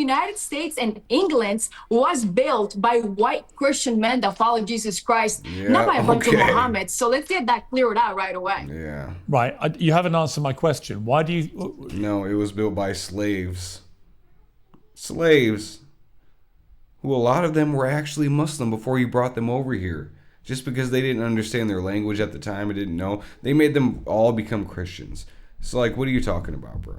United States and England was built by white Christian men that follow Jesus Christ, not by a bunch of Mohammeds. So let's get that cleared out right away. Yeah. Right. You haven't answered my question. Why do you... No, it was built by slaves. Slaves. Who a lot of them were actually Muslim before you brought them over here. Just because they didn't understand their language at the time and didn't know, they made them all become Christians. So, like, what are you talking about, bro?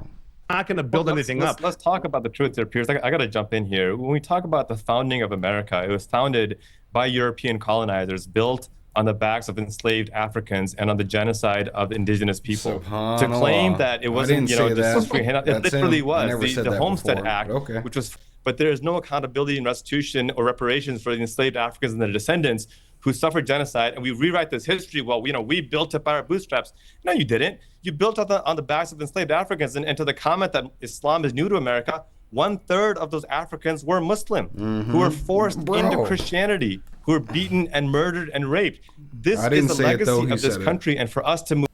I'm not going to build anything up. Let's talk about the truth there, Piers. I got to jump in here. When we talk about the founding of America, it was founded by European colonizers, built on the backs of enslaved Africans and on the genocide of indigenous people. To claim that it wasn't, just free handout, it literally was. The Homestead Act, which was, but there is no accountability and restitution or reparations for the enslaved Africans and their descendants who suffered genocide, and we rewrite this history. Well, we built up our bootstraps. No, you didn't. You built up on the backs of enslaved Africans. And to the comment that Islam is new to America, 1/3 of those Africans were Muslim, who were forced into Christianity, who were beaten and murdered and raped. This is the legacy of this country, and for us to move.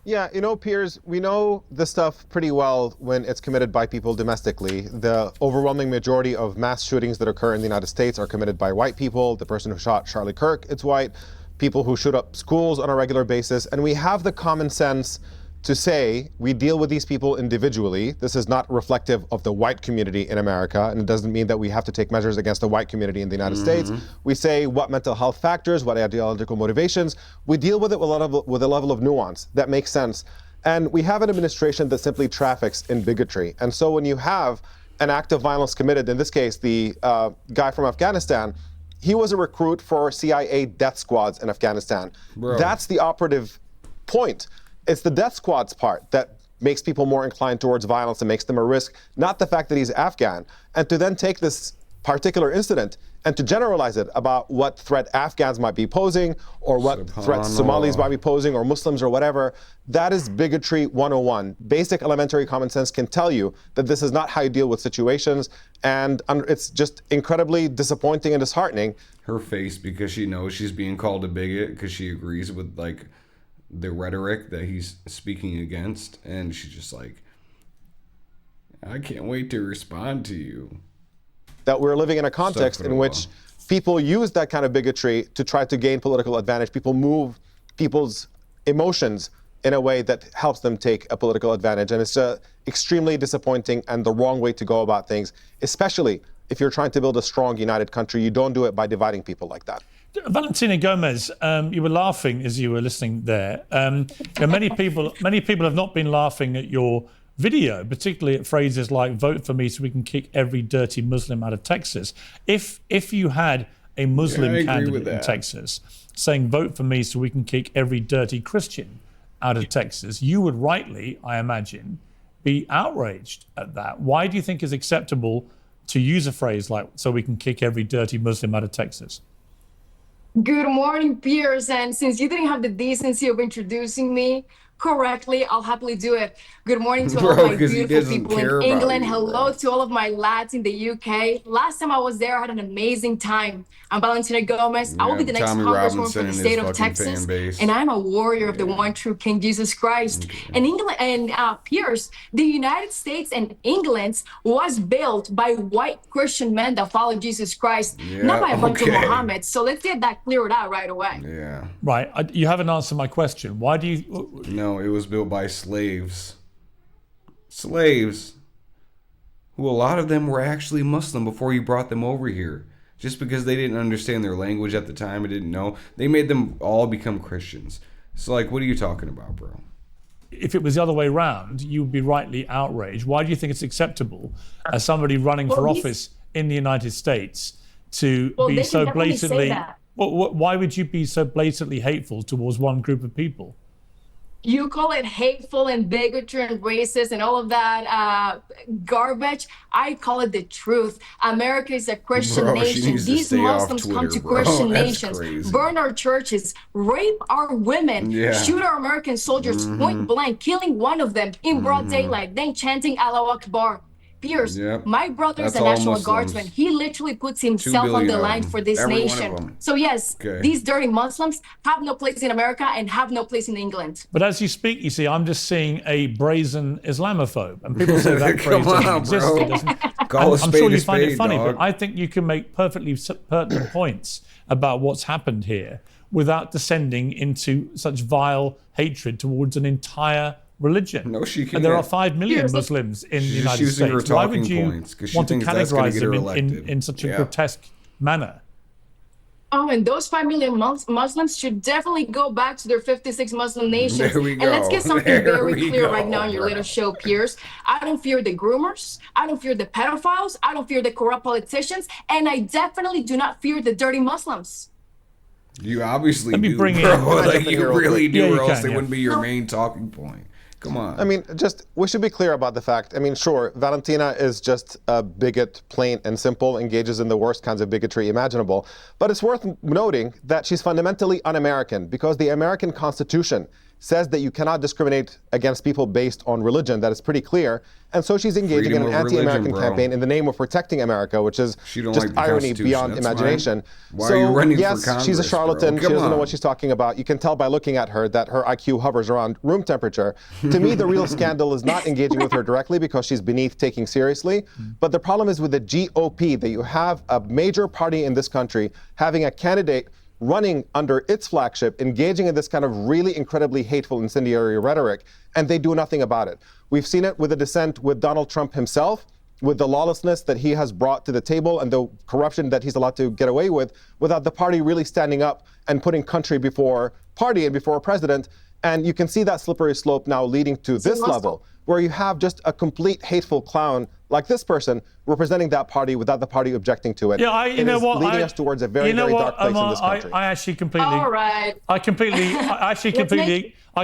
Yeah, Piers, we know this stuff pretty well when it's committed by people domestically. The overwhelming majority of mass shootings that occur in the United States are committed by white people. The person who shot Charlie Kirk, it's white. People who shoot up schools on a regular basis. And we have the common sense to say we deal with these people individually. This is not reflective of the white community in America, and it doesn't mean that we have to take measures against the white community in the United States. We say what mental health factors, what ideological motivations. We deal with it with a level of nuance that makes sense. And we have an administration that simply traffics in bigotry. And so when you have an act of violence committed, in this case, the guy from Afghanistan, he was a recruit for CIA death squads in Afghanistan. That's the operative point. It's the death squads part that makes people more inclined towards violence and makes them a risk, not the fact that he's Afghan. And to then take this particular incident and to generalize it about what threat Afghans might be posing or what threats Somalis might be posing or Muslims or whatever, that is bigotry 101. Basic elementary common sense can tell you that this is not how you deal with situations, and it's just incredibly disappointing and disheartening. Her face, because she knows she's being called a bigot, because she agrees with, like, the rhetoric that he's speaking against, and she's just like, I can't wait to respond to you. That we're living in a context in which people use that kind of bigotry to try to gain political advantage. People move people's emotions in a way that helps them take a political advantage, and it's extremely disappointing and the wrong way to go about things, especially if you're trying to build a strong, united country. You don't do it by dividing people like that. Valentina Gomez, you were laughing as you were listening there. Many people have not been laughing at your video, particularly at phrases like "vote for me so we can kick every dirty Muslim out of Texas." If you had a Muslim candidate in Texas saying "vote for me so we can kick every dirty Christian out of Texas," you would rightly, I imagine, be outraged at that. Why do you think it's acceptable to use a phrase like "so we can kick every dirty Muslim out of Texas"? Good morning, Piers. And since you didn't have the decency of introducing me correctly, I'll happily do it. Good morning to all of my beautiful people in England. Hello to all of my lads in the UK. Last time I was there, I had an amazing time. I'm Valentina Gomez. I will be the next congresswoman for the state of Texas, and I'm a warrior of the one true King Jesus Christ. And England and Piers, the United States and England was built by white Christian men that follow Jesus Christ, not by a bunch of Mohammeds. So let's get that cleared out right away. Right. You haven't answered my question. Why do you? No, it was built by slaves. Slaves. Who a lot of them were actually Muslim before you brought them over here. Just because they didn't understand their language at the time and didn't know, they made them all become Christians. So, like, what are you talking about, bro? If it was the other way around, you would be rightly outraged. Why do you think it's acceptable as somebody running for office in the United States to be so blatantly... Why would you be so blatantly hateful towards one group of people? You call it hateful and bigotry and racist and all of that garbage. I call it the truth. America is a Christian nation. These Muslims come to Christian nations, burn our churches, rape our women, shoot our American soldiers point blank, killing one of them in broad daylight, then chanting Allahu Akbar. Piers, Yep. my brother is That's a all National Muslims. Guardsman. He literally puts 2 himself on billion the of line them. for this Every one of nation. them. So yes, Okay. these dirty Muslims have no place in America and have no place in England. But as you speak, you see, I'm just seeing a brazen Islamophobe, and people say that Come phrase doesn't on, exist. bro. It doesn't. Call a I'm spade sure a you find it spade, funny, dog. but I think you can make perfectly pertinent points about what's happened here without descending into such vile hatred towards an entire religion. No, she can't. And there are 5 million Piers, Muslims in She's the United using her States. Why talking would you points 'cause she want to thinks that's gonna categorize get her them elected. in such a Yeah. grotesque manner? Oh, and those 5 million Muslims should definitely go back to their 56 Muslim nations. There we And let's go. get something There very we clear go, right now in your bro. little show, Piers. I don't fear the groomers. I don't fear the pedophiles. I don't fear the corrupt politicians. And I definitely do not fear the dirty Muslims. You obviously Let me do, bring in- bro. Can I Like, jump in you here real really quick? do, Yeah, you or else can, they yeah. wouldn't be your main talking point. Come on. I mean, just we should be clear about the fact. I mean, sure, Valentina is just a bigot, plain and simple, engages in the worst kinds of bigotry imaginable. But it's worth noting that she's fundamentally un-American because the American Constitution says that you cannot discriminate against people based on religion. That is pretty clear. And so she's engaging Freedom in an of religion, anti-American bro. campaign in the name of protecting America, which is She don't just like the irony Constitution. beyond That's imagination. fine. Why are you running for yes, she's a Congress, charlatan. bro? She Come doesn't know on. what she's talking about. You can tell by looking at her that her IQ hovers around room temperature. To me, the real scandal is not engaging with her directly because she's beneath taking seriously. But the problem is with the GOP, that you have a major party in this country having a candidate running under its flagship, engaging in this kind of really incredibly hateful, incendiary rhetoric, and they do nothing about it. We've seen it with the dissent with Donald Trump himself, with the lawlessness that he has brought to the table and the corruption that he's allowed to get away with, without the party really standing up and putting country before party and before president. And you can see that slippery slope now leading to this level, where you have just a complete hateful clown like this person representing that party without the party objecting to it. Yeah, you know is what? leading us towards a very, you know very what, dark place in this Omar, country. I actually completely. All right. I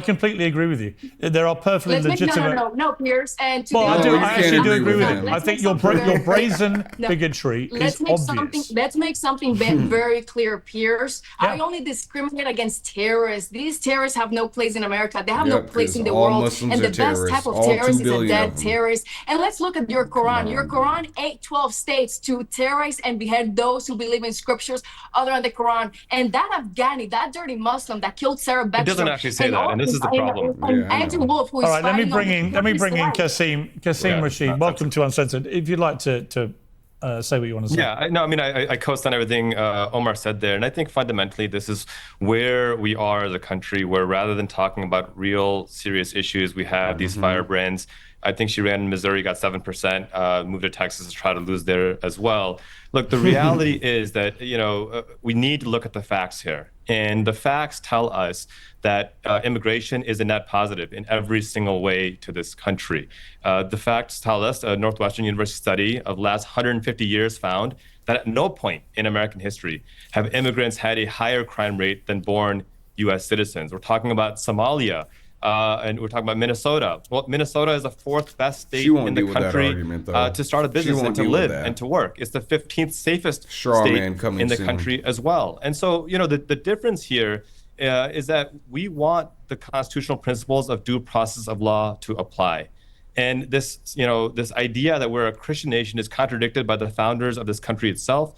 completely agree with you. There are perfectly Let's make legitimate. no, Piers. And Well, I today- do. you I can't actually do agree agree with with him. you. I Let's think make your something your very- brazen No. bigotry Let's is make obvious. something very clear, Piers. I only discriminate against terrorists. These terrorists have no place in America. They have no Yep, place in 'cause the all world. Muslims And are the best type terrorists. of All 2 terrorist is a billion dead of them. terrorist. And let's look at your Quran. Your Quran, 12 states to terrorize and behead those who believe in scriptures other than the Quran. And that Afghani, that dirty Muslim that killed Sarah Beckstrom. It doesn't actually say that, and this is the problem. And Yeah, I Andrew know. Wolf, who is All right, let me fighting bring on in the terrorist side. Kasim Yeah, Rashid. Welcome to Uncensored. If you'd like to say what you want to say. Yeah, I co-sign everything Omar said there. And I think fundamentally this is where we are as a country, where rather than talking about real serious issues, we have these firebrands. I think she ran in Missouri, got 7%, moved to Texas to try to lose there as well. Look, the reality is that, we need to look at the facts here. And the facts tell us that immigration is a net positive in every single way to this country. The facts tell us, a Northwestern University study of the last 150 years found that at no point in American history have immigrants had a higher crime rate than born U.S. citizens. We're talking about Somalia. And we're talking about Minnesota. Well, Minnesota is the 4th best state in the country to start a business and to live and to work. It's the 15th safest state in the country as well. And so, the difference here is that we want the constitutional principles of due process of law to apply. And this, this idea that we're a Christian nation is contradicted by the founders of this country itself.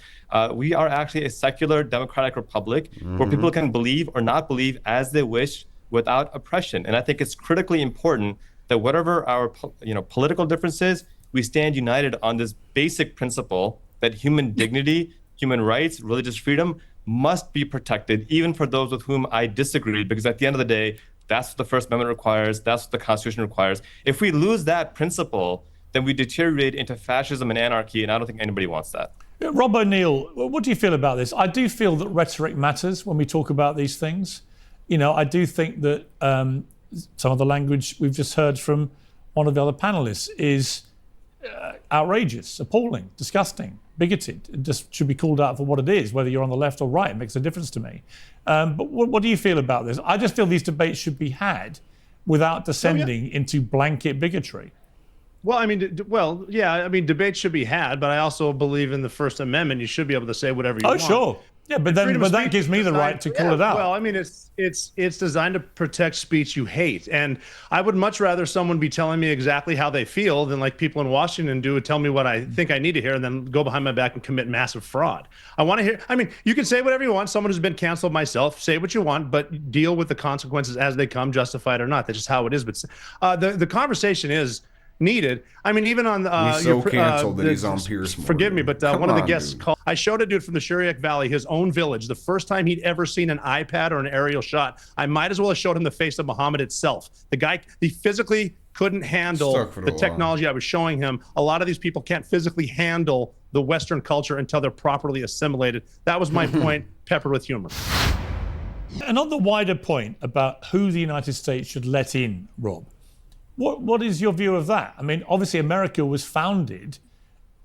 We are actually a secular democratic republic where people can believe or not believe as they wish, without oppression. And I think it's critically important that whatever our political differences, we stand united on this basic principle that human dignity, human rights, religious freedom must be protected, even for those with whom I disagree, because at the end of the day, that's what the First Amendment requires, that's what the Constitution requires. If we lose that principle, then we deteriorate into fascism and anarchy, and I don't think anybody wants that. Rob O'Neill, what do you feel about this? I do feel that rhetoric matters when we talk about these things. I do think that some of the language we've just heard from one of the other panelists is outrageous, appalling, disgusting, bigoted. It just should be called out for what it is, whether you're on the left or right. It makes a difference to me. But what do you feel about this? I just feel these debates should be had without descending into blanket bigotry. Well, debates should be had, but I also believe in the First Amendment. You should be able to say whatever you want. Oh, sure. Yeah, but that gives me the right to call it out. Well, I mean, it's designed to protect speech you hate, and I would much rather someone be telling me exactly how they feel than like people in Washington do, tell me what I think I need to hear, and then go behind my back and commit massive fraud. I want to hear. I mean, you can say whatever you want. Someone who's been canceled, myself, say what you want, but deal with the consequences as they come, justified or not. That's just how it is. But the conversation is needed. I mean, even on he's so canceled that he's on Piers. Forgive me, but one of the guests called. I showed a dude from the Sharia Valley, his own village, the first time he'd ever seen an iPad or an aerial shot. I might as well have showed him the face of Muhammad itself. The guy, he physically couldn't handle the technology I was showing him. A lot of these people can't physically handle the Western culture until they're properly assimilated. That was my point, peppered with humor. And on the wider point about who the United States should let in, Rob, what is your view of that? I mean, obviously America was founded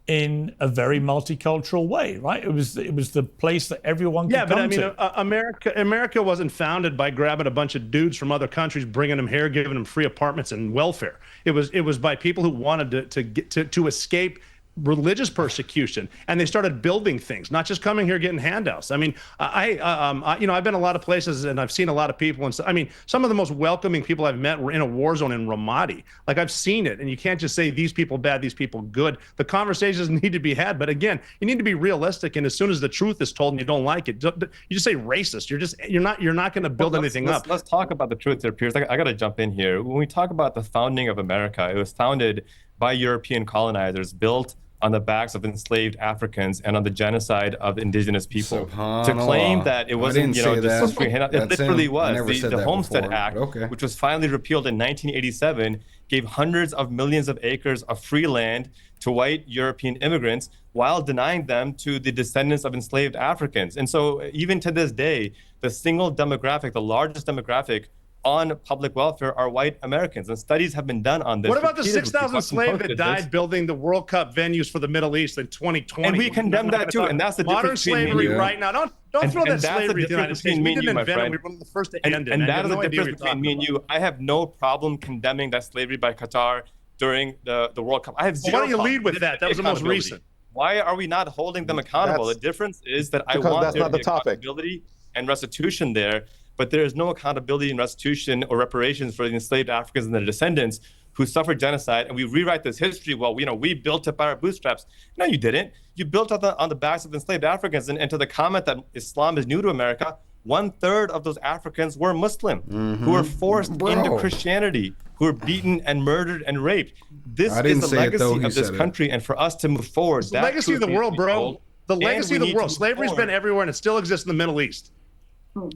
in a very multicultural way, right? It was the place that everyone could come to. Yeah, but I mean, America wasn't founded by grabbing a bunch of dudes from other countries, bringing them here, giving them free apartments and welfare. It was by people who wanted to escape religious persecution, and they started building things, not just coming here getting handouts. I mean, I've been a lot of places and I've seen a lot of people, and I mean, some of the most welcoming people I've met were in a war zone in Ramadi. Like, I've seen it, and you can't just say these people bad, these people good. The conversations need to be had, but again, you need to be realistic. And as soon as the truth is told and you don't like it, you just say racist. You're not going to build anything up. Let's talk about the truth there, Piers. I got to jump in here. When we talk about the founding of America, it was founded by European colonizers, built on the backs of enslaved Africans and on the genocide of indigenous people. To claim that it wasn't, just free handout, it literally was. The Homestead Act, which was finally repealed in 1987, gave hundreds of millions of acres of free land to white European immigrants while denying them to the descendants of enslaved Africans. And so even to this day, the single demographic, the largest demographic on public welfare are white Americans, and studies have been done on this. What about the 6,000 slaves that died building the World Cup venues for the Middle East in 2020? And we condemn that too, and that's the modern difference between slavery right now. Don't throw that slavery to the United States. We didn't invent it. We were one of the first to end it. And that is the difference between me and you. I have no problem condemning that slavery by Qatar during the World Cup. I have zero. Why don't you lead with that? That was the most recent. Why are we not holding them accountable? The difference is that I want there to be accountability and restitution there. But there is no accountability and restitution or reparations for the enslaved Africans and their descendants who suffered genocide. And we rewrite this history. Well, we built up our bootstraps. No, you didn't. You built up on the backs of enslaved Africans. And to the comment that Islam is new to America, 1/3 of those Africans were Muslim, who were forced into Christianity, who were beaten and murdered and raped. This is the legacy of this country. And for us to move forward, it's the legacy of the world, bro. The legacy of the world. Slavery's been everywhere, and it still exists in the Middle East.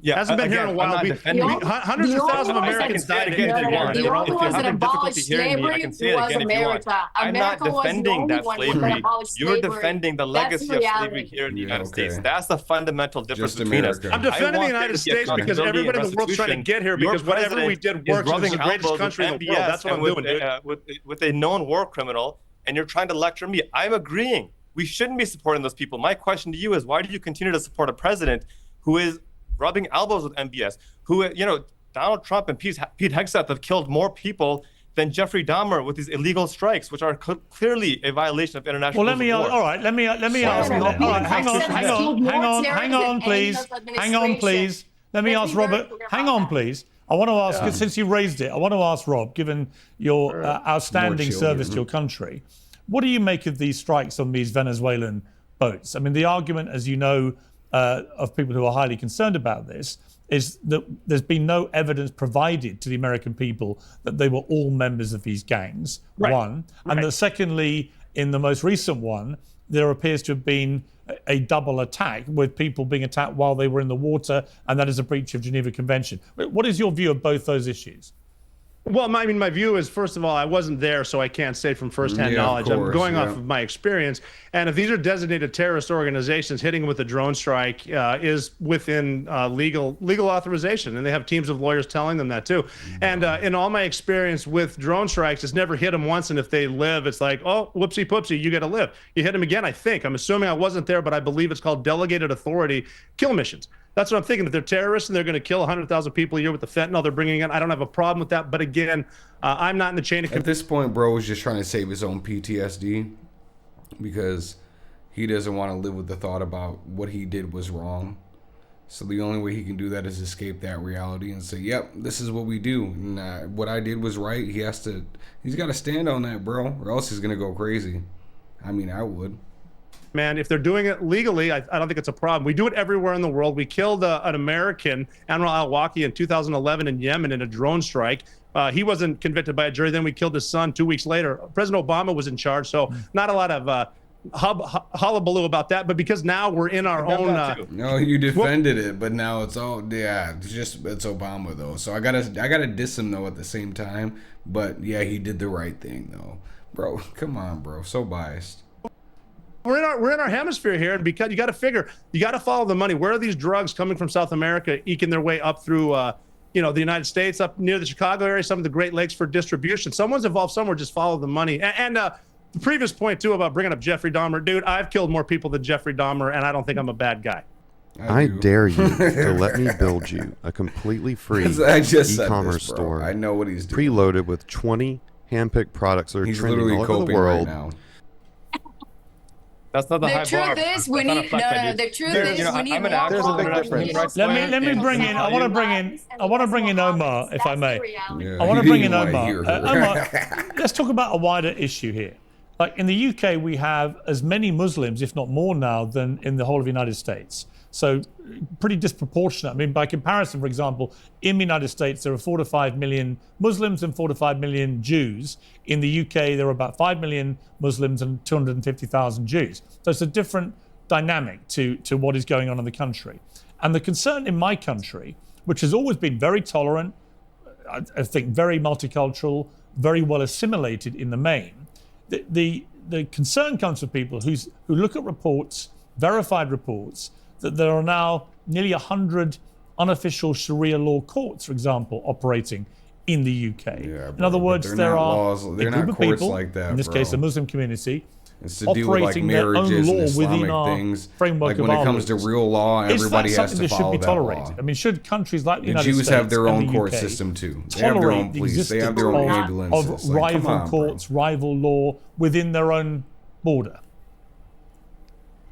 Yeah, hasn't been here in a while. Hundreds of thousands of Americans died again. The only ones that abolished slavery was America. I'm not defending that slavery. You're defending the legacy of slavery here in the United States. That's the fundamental difference between us. I'm defending the United States because everybody in the world's trying to get here because whatever we did works. It's the greatest country in the world. That's what I'm doing, dude. With a known war criminal, and you're trying to lecture me. I'm agreeing. We shouldn't be supporting those people. My question to you is, why do you continue to support a president who is rubbing elbows with MBS, who, Donald Trump and Pete Hegseth have killed more people than Jeffrey Dahmer with these illegal strikes, which are clearly a violation of international law. All right, let me ask. All right, hang on, please. Let me ask Robert. Hang on, please. I want to ask, since you raised it, I want to ask Rob, given your outstanding service to your country, what do you make of these strikes on these Venezuelan boats? I mean, the argument, as you know, of people who are highly concerned about this is that there's been no evidence provided to the American people that they were all members of these gangs, one. And that secondly, in the most recent one, there appears to have been a double attack with people being attacked while they were in the water, and that is a breach of Geneva Convention. What is your view of both those issues? Well, my view is, first of all, I wasn't there, so I can't say from firsthand knowledge. I'm going off of my experience. And if these are designated terrorist organizations, hitting with a drone strike is within legal authorization. And they have teams of lawyers telling them that too. And in all my experience with drone strikes, it's never hit them once. And if they live, it's like, oh, whoopsie poopsie, you got to live. You hit them again, I think. I'm assuming I wasn't there, but I believe it's called delegated authority kill missions. That's what I'm thinking. If they're terrorists and they're going to kill 100,000 people a year with the fentanyl they're bringing in, I don't have a problem with that. But again, I'm not in the chain of command. At this point, bro is just trying to save his own PTSD because he doesn't want to live with the thought about what he did was wrong. So the only way he can do that is escape that reality and say, "Yep, this is what we do. And, what I did was right." He's got to stand on that, bro, or else he's gonna go crazy. I mean, I would. Man, if they're doing it legally, I don't think it's a problem. We do it everywhere in the world. We killed an American, Anwar al-Awlaki, in 2011 in Yemen in a drone strike. He wasn't convicted by a jury. Then we killed his son 2 weeks later. President Obama was in charge, so not a lot of hullabaloo about that. But because now we're in our own... No, you defended it, but now it's it's Obama, though. So I gotta diss him, though, at the same time. But, yeah, he did the right thing, though. Bro, come on, bro. So biased. We're in our hemisphere here, and because you got to figure, you got to follow the money. Where are these drugs coming from South America, eking their way up through, the United States, up near the Chicago area, some of the Great Lakes for distribution? Someone's involved somewhere. Just follow the money. And the previous point too about bringing up Jeffrey Dahmer, dude, I've killed more people than Jeffrey Dahmer, and I don't think I'm a bad guy. I dare you to let me build you a completely free e-commerce store. I know what he's doing. Preloaded with 20 handpicked products that are trending all over the world. Right now. That's not the high bar. The truth is, we need more. There's a big difference. Let me bring in. I want to bring in Omar, if I may. Yeah, I want to bring in Omar. Omar, let's talk about a wider issue here. Like in the UK, we have as many Muslims, if not more now, than in the whole of the United States. So pretty disproportionate. I mean, by comparison, for example, in the United States, there are 4 to 5 million Muslims and 4 to 5 million Jews. In the UK, there are about 5 million Muslims and 250,000 Jews. So it's a different dynamic to what is going on in the country. And the concern in my country, which has always been very tolerant, I think very multicultural, very well assimilated in the main, the concern comes from people who look at reports, verified reports, that there are now nearly 100 unofficial Sharia law courts, for example, operating in the UK. Yeah, in other words, there are a they're group not of courts people, like that, in this case, the Muslim community, it's to do with like operating their own marriages law and within Islamic our things. framework Like of when our it comes to laws. real law, everybody Is has that something to that should follow be that tolerated? law. I mean, should countries like the The United Jews States have their and own the court UK system too. They have their tolerate own the police. They have existence their own ambulances. of Like, come rival on, bro. courts, rival law within their own border?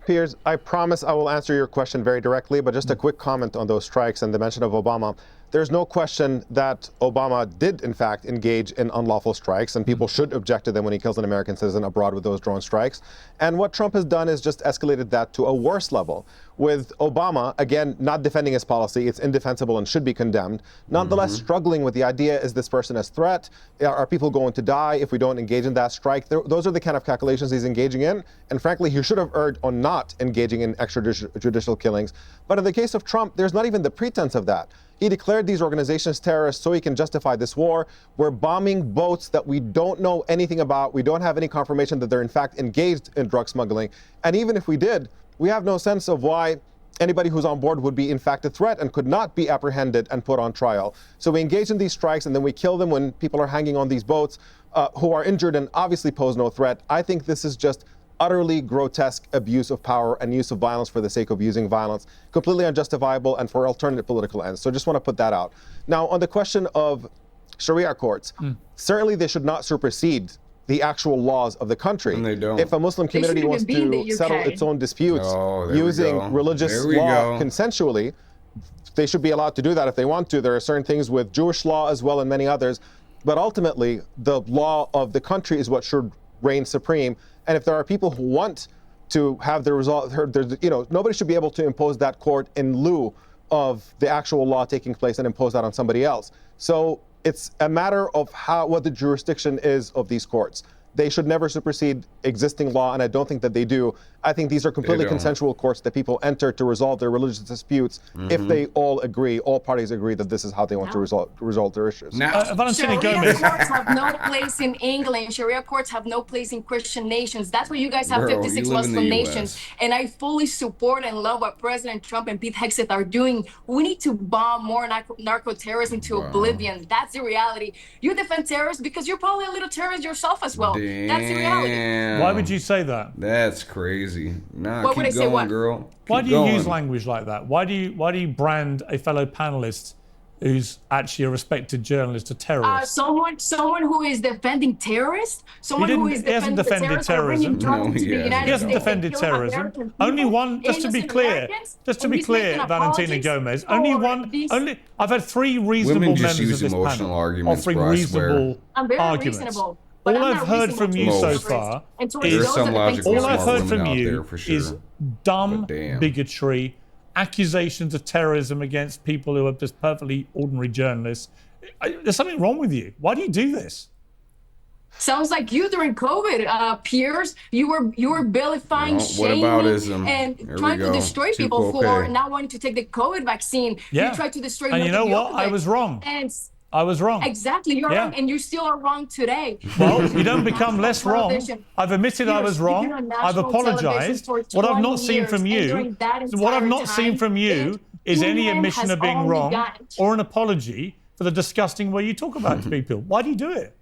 Piers, I promise I will answer your question very directly, but just a quick comment on those strikes and the mention of Obama. There's no question that Obama did, in fact, engage in unlawful strikes, and people should object to them when he kills an American citizen abroad with those drone strikes. And what Trump has done is just escalated that to a worse level. With Obama, again, not defending his policy, it's indefensible and should be condemned. Nonetheless, struggling with the idea, is this person a threat? Are people going to die if we don't engage in that strike? Those are the kind of calculations he's engaging in. And frankly, he should have erred on not engaging in extrajudicial killings. But in the case of Trump, there's not even the pretense of that. He declared these organizations terrorists so he can justify this war. We're bombing boats that we don't know anything about. We don't have any confirmation that they're in fact engaged in drug smuggling. And even if we did, we have no sense of why anybody who's on board would be in fact a threat and could not be apprehended and put on trial. So we engage in these strikes and then we kill them when people are hanging on these boats who are injured and obviously pose no threat. I think this is just utterly grotesque abuse of power and use of violence for the sake of using violence, completely unjustifiable and for alternative political ends. So just want to put that out. Now, on the question of Sharia courts, certainly they should not supersede the actual laws of the country. And they don't. If a Muslim community wants to settle its own disputes using religious law consensually, they should be allowed to do that if they want to. There are certain things with Jewish law as well and many others. But ultimately, the law of the country is what should reign supreme. And if there are people who want to have the result, nobody should be able to impose that court in lieu of the actual law taking place and impose that on somebody else. So it's a matter of what the jurisdiction is of these courts. They should never supersede existing law, and I don't think that they do. I think these are completely consensual courts that people enter to resolve their religious disputes if they all parties agree that this is how they want to resolve their issues. Valentina Sharia Gomez. courts have no place in England. Sharia courts have no place in Christian nations. That's why you guys have 56 Muslim nations. And I fully support and love what President Trump and Pete Hegseth are doing. We need to bomb more narco-terrorists into oblivion. That's the reality. You defend terrorists because you're probably a little terrorist yourself as well. Damn. That's the reality. Why would you say that? That's crazy. Nah, What would I keep say, going, what? girl. Why Keep do you going. use language like that? Why do you brand a fellow panelist who's actually a respected journalist a terrorist? Someone who is defending terrorists. Someone who is hasn't defended terrorism. He hasn't defended terrorism. Only one. Just to be clear, Valentina Gomez. Only one. I've had three reasonable members of this panel offering reasonable arguments. All I've heard from you so far is dumb bigotry, accusations of terrorism against people who are just perfectly ordinary journalists. There's something wrong with you. Why do you do this? Sounds like you during COVID, Piers. You were vilifying, shaming, and trying to destroy people for not wanting to take the COVID vaccine. Yeah. You tried to destroy. And you know what? I was wrong. I was wrong. Exactly, you're wrong, and you still are wrong today. Well, you don't become less wrong. I've admitted I was wrong. I've apologized. What I've not seen from you, is any admission of being wrong or an apology for the disgusting way you talk about people. Why do you do it?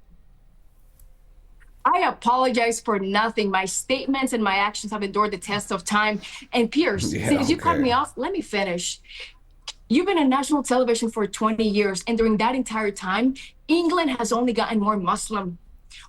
I apologize for nothing. My statements and my actions have endured the test of time. And Piers, since you cut me off, let me finish. You've been on national television for 20 years, and during that entire time, England has only gotten more Muslim.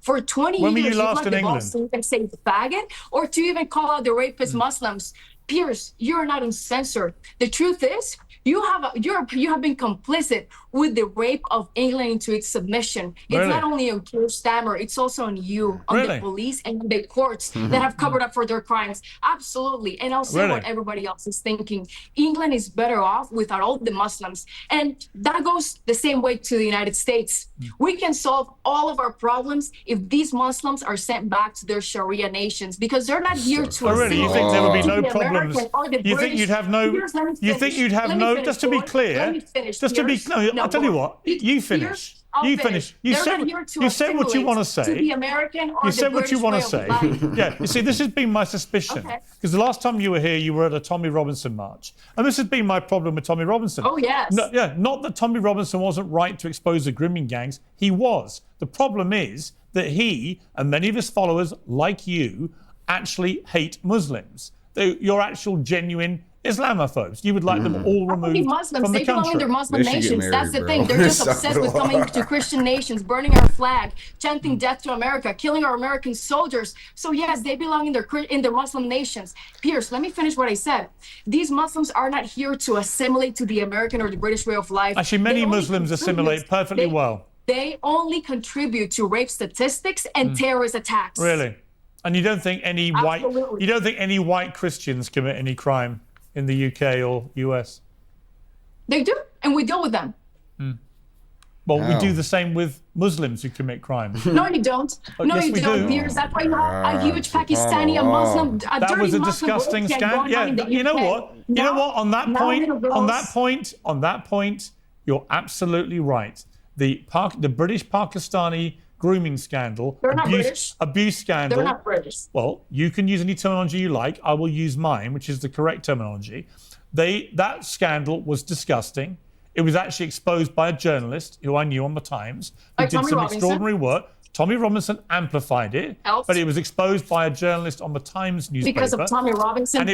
For 20 years, when were you last in England? To even say faggot or to even call out the rapist Muslims. Piers, you're not uncensored. The truth is, you have been complicit with the rape of England into its submission. It's not only on Keir Starmer, it's also on you, on the police and the courts that have covered up for their crimes. Absolutely. And I'll say what everybody else is thinking. England is better off without all the Muslims. And that goes the same way to the United States. We can solve all of our problems if these Muslims are sent back to their Sharia nations, because they're not here to you think there would be no problems? You think you'd have no... You think you'd have no... Just to be clear, I'll tell you what, you finish. You finish. You said what you want to say. You said what you want to say. Yeah, you see, this has been my suspicion. Because the last time you were here, you were at a Tommy Robinson march. And this has been my problem with Tommy Robinson. Oh, yes. No, not that Tommy Robinson wasn't right to expose the grooming gangs. He was. The problem is that he and many of his followers, like you, actually hate Muslims. You're actual genuine Islamophobes. You would like them all removed from the country. They belong in their Muslim nations. That's the thing. They're just obsessed with coming to Christian nations, burning our flag, chanting death to America, killing our American soldiers. So yes, they belong in their Muslim nations. Piers, let me finish what I said. These Muslims are not here to assimilate to the American or the British way of life. Actually, many Muslims assimilate perfectly well. They only contribute to rape statistics and terrorist attacks. Really? And you don't think any white Christians commit any crime in the UK or US? They do, and we deal with them. Well, we do the same with Muslims who commit crimes. No, you don't. No, yes, you don't, Piers. That's why you have a huge Pakistani, a Muslim, that was a disgusting scandal. Yeah, you know what? You know what? On that point, you're absolutely right. The British Pakistani grooming scandal, abuse scandal. They're not British. Well, you can use any terminology you like. I will use mine, which is the correct terminology. That scandal was disgusting. It was actually exposed by a journalist who I knew on the Times, who did some extraordinary work. Tommy Robinson amplified it, but it was exposed by a journalist on the Times newspaper. Because of Tommy Robinson, and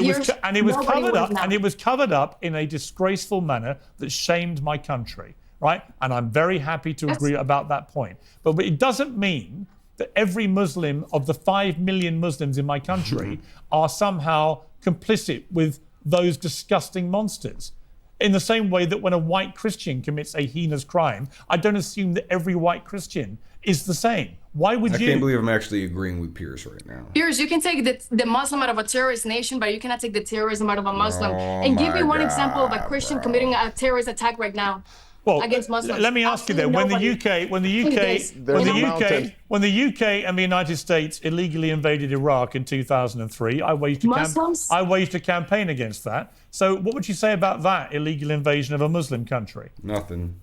it was covered up in a disgraceful manner that shamed my country. Right? And I'm very happy to agree about that point. But it doesn't mean that every Muslim of the 5 million Muslims in my country are somehow complicit with those disgusting monsters. In the same way that when a white Christian commits a heinous crime, I don't assume that every white Christian is the same. Why would you? I can't believe I'm actually agreeing with Piers right now. Piers, you can take the Muslim out of a terrorist nation, but you cannot take the terrorism out of a Muslim. And give me one example of a Christian committing a terrorist attack right now. Well, against Muslims. Let me ask you then: when the UK and the United States illegally invaded Iraq in 2003, I waged a campaign against that. So, what would you say about that illegal invasion of a Muslim country? Nothing.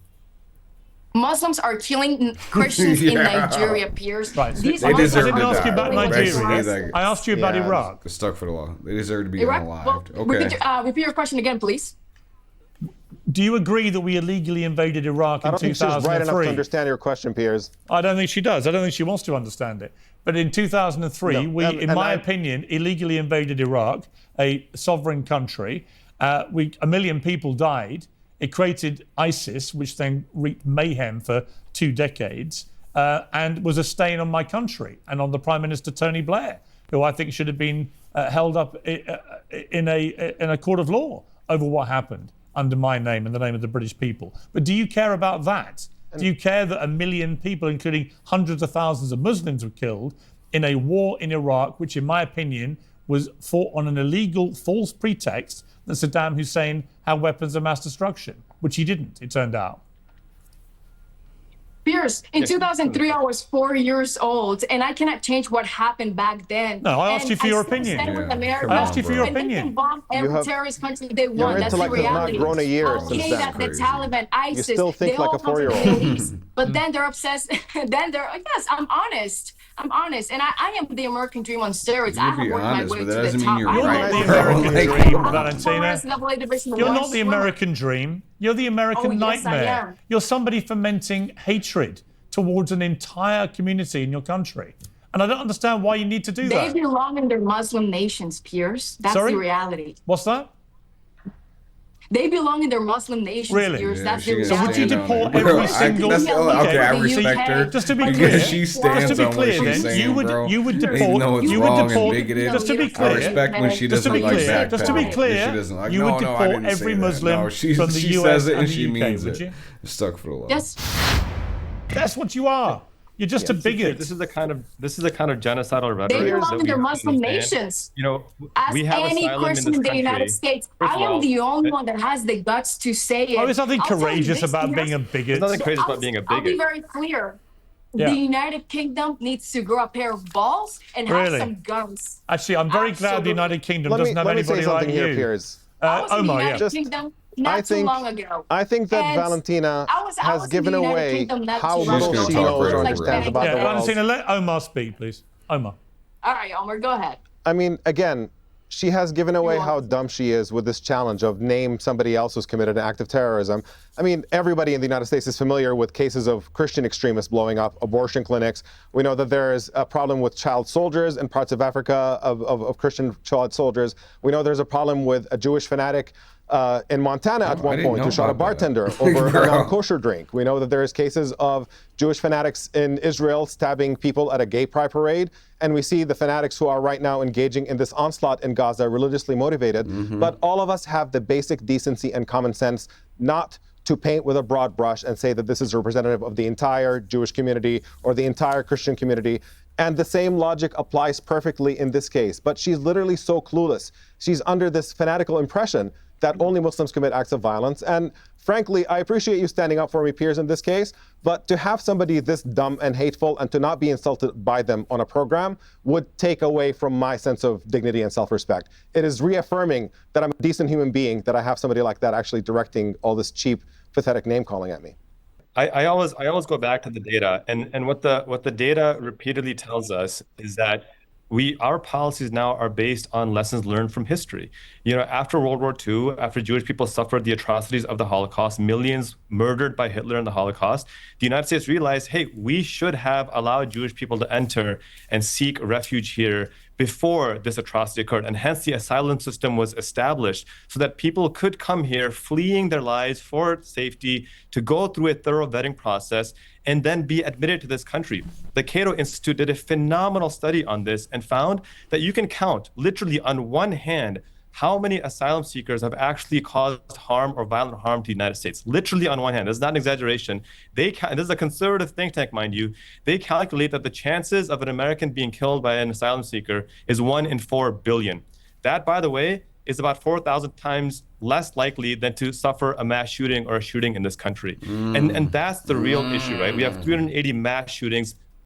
Muslims are killing Christians in Nigeria, Piers. Right. These I didn't ask you about Nigeria. I asked you about Iraq. They're stuck for the law. They deserve to be unalived. Well, repeat your question again, please. Do you agree that we illegally invaded Iraq in 2003? I don't think she's right enough to understand your question, Piers. I don't think she does. I don't think she wants to understand it. But in 2003, in my opinion, illegally invaded Iraq, a sovereign country. 1 million people died. It created ISIS, which then wreaked mayhem for 2 decades, and was a stain on my country and on the Prime Minister Tony Blair, who I think should have been held up in a court of law over what happened under my name and the name of the British people. But do you care about that? Do you care that 1 million people, including hundreds of thousands of Muslims, were killed in a war in Iraq, which in my opinion was fought on an illegal false pretext that Saddam Hussein had weapons of mass destruction, which he didn't, it turned out? Piers, in 2003, I was 4 years old, and I cannot change what happened back then. No, I asked you for your opinion. I asked you for your opinion. They can bomb every terrorist country they want. That's the intellect has not reality. grown a year since Okay, then. that the Taliban, ISIS, You still think they like all a come from the 4-year-old. Middle East, but then they're obsessed. Then they're, yes, I'm honest. I'm honest, and I am the American dream on steroids. I have worked my way to the top. You're not the American dream, Valentina. You're not the American dream. You're the American nightmare. You're somebody fomenting hatred towards an entire community in your country. And I don't understand why you need to do that. They belong in their Muslim nations, Piers. That's the reality. What's that? They belong in their Muslim nations. Really? Piers. That's the So reality. would you deport every single? Okay, I respect her. Just to be clear, She stands just to be on what clear, she's then saying, you would bro. deport. Even though it's wrong and bigoted, Just to be clear, I respect when she doesn't like backpedaling. Just to be clear, She doesn't like, you would no, I deport didn't say every that. Muslim No, she from the says US it and and the she UK, means would it. you? Stuck for the law. Yes. That's what you are. You're just a bigot. This is the kind of genocidal rhetoric. They belong that in their we Muslim understand. nations. You know, As we have any asylum Christian in in this the United country. States, First I of am all, the only one that has the guts to say it. Oh, there's nothing I'll tell you courageous this, about being a Piers. bigot. There's nothing crazy about being a I'll be bigot. very clear. Yeah. The United Kingdom needs to grow a pair of balls and have Really? some guns. Actually, I'm very glad the United Kingdom doesn't have let me anybody say something like here, you. Piers. I was in the Omar, United yeah. Kingdom not too long ago. I think that And Valentina I was has in given the United away Kingdom not how too long little ago. she She's gonna knows talk or right understands over about the world. Valentina, let Omar speak, please. Omar. All right, Omar, go ahead. I mean, again, she has given away how dumb she is with this challenge of name somebody else who's committed an act of terrorism. I mean, everybody in the United States is familiar with cases of Christian extremists blowing up abortion clinics. We know that there is a problem with child soldiers in parts of Africa, of Christian child soldiers. We know there's a problem with a Jewish fanatic in Montana at one point who shot a bartender over a non-kosher drink. We know that there's cases of Jewish fanatics in Israel stabbing people at a gay pride parade. And we see the fanatics who are right now engaging in this onslaught in Gaza, religiously motivated. But all of us have the basic decency and common sense not to paint with a broad brush and say that this is representative of the entire Jewish community or the entire Christian community. And the same logic applies perfectly in this case. But she's literally so clueless. She's under this fanatical impression that only Muslims commit acts of violence. And frankly, I appreciate you standing up for me, Piers, in this case, but to have somebody this dumb and hateful and to not be insulted by them on a program would take away from my sense of dignity and self-respect. It is reaffirming that I'm a decent human being, that I have somebody like that actually directing all this cheap, pathetic name calling at me. I always go back to the data, and what the data repeatedly tells us is that our policies now are based on lessons learned from history. You know, after World War II, after Jewish people suffered the atrocities of the Holocaust, millions murdered by Hitler in the Holocaust, the United States realized, hey, we should have allowed Jewish people to enter and seek refuge here before this atrocity occurred. And hence the asylum system was established so that people could come here fleeing their lives for safety, to go through a thorough vetting process, and then be admitted to this country. The Cato Institute did a phenomenal study on this and found that you can count literally on one hand how many asylum seekers have actually caused harm or violent harm to the United States. Literally on one hand. This is not an exaggeration. This is a conservative think tank, mind you. They calculate that the chances of an American being killed by an asylum seeker is 1 in 4 billion. That, by the way, is about 4,000 times less likely than to suffer a mass shooting or a shooting in this country. And that's the real issue, right? We have 380 mass shootings